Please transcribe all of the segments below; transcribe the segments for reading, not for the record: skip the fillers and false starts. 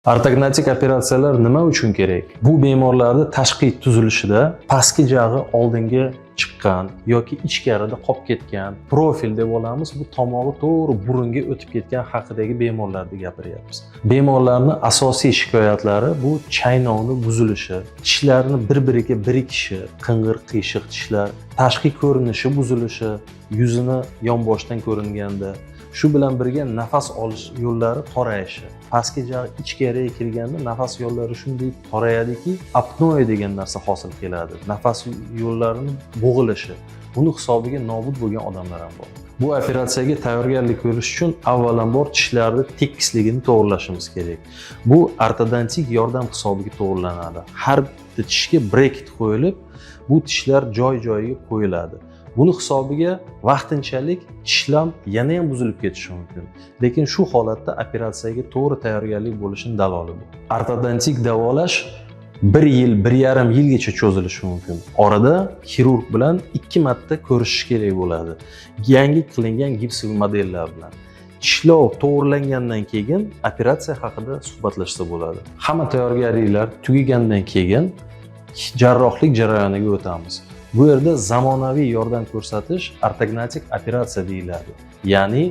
Ortognatik operatsiyalar nima uchun kerak? Bu bemorlarda tashqi tuzilishida pastki jag'i oldinga chiqqan yoki ichkarida qolib ketgan profil deb olamiz. Bu tomog'i to'g'ri burunga o'tib ketgan haqidagi bemorlarni gapiryapmiz. Bemorlarning asosiy shikoyatlari bu chaynovning buzilishi, tishlarni bir-biriga birikishi, qing'ir qiyshiq tishlar, tashqi ko'rinishi buzilishi, yuzini yonboshdan ko'ringanda, shu bilan birga nafas olish yo'llari torayishi. Pastki jag' ichkariga kirganda nafas yo'llari shunday torayadiki, apnoe degan narsa hosil keladi. Nafas yo'llarining bo'g'ilishi. Buni hisobiga nobud bo'lgan odamlar ham bor. Bu operatsiyaga tayyorgarlik ko'rish uchun avvalambor tishlarning tekisligini to'g'rilashimiz kerak. Bu ortodontik yordam hisobiga to'g'rilanadi. Har bitta tishga brekit qo'yilib, bu tishlar joy-joyiga qo'yiladi. Buni hisobiga vaqtinchalik tishlam yana ham buzilib ketishi mumkin. Lekin shu holatda operatsiyaga to'g'ri tayyorgarlik bo'lishining daloli bu. Ortodontik davolash 1 yil, 1,5 yilgacha cho'zilishi mumkin. Orada xirurg bilan 2 marta ko'rishish kerak bo'ladi. Yangi qilingan gips modellar bilan. Tishlov to'g'rilangandan keyin operatsiya haqida suhbatlashsa bo'ladi. Hamma tayyorgarliklar tugagandan keyin jarrohlik jarayoniga o'tamiz. Bu yerda zamonaviy yordam ko'rsatish ortognatik operatsiya deyiladi. Ya'ni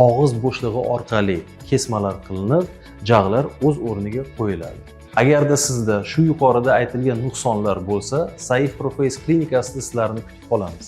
og'iz bo'shlig'i orqali kesmalar qilinib, jag'lar o'z o'rniga qo'yiladi. Agarda sizda shu yuqorida aytilgan nuqsonlar bo'lsa, Saif Proface klinikasida sizlarni kutib qolamiz.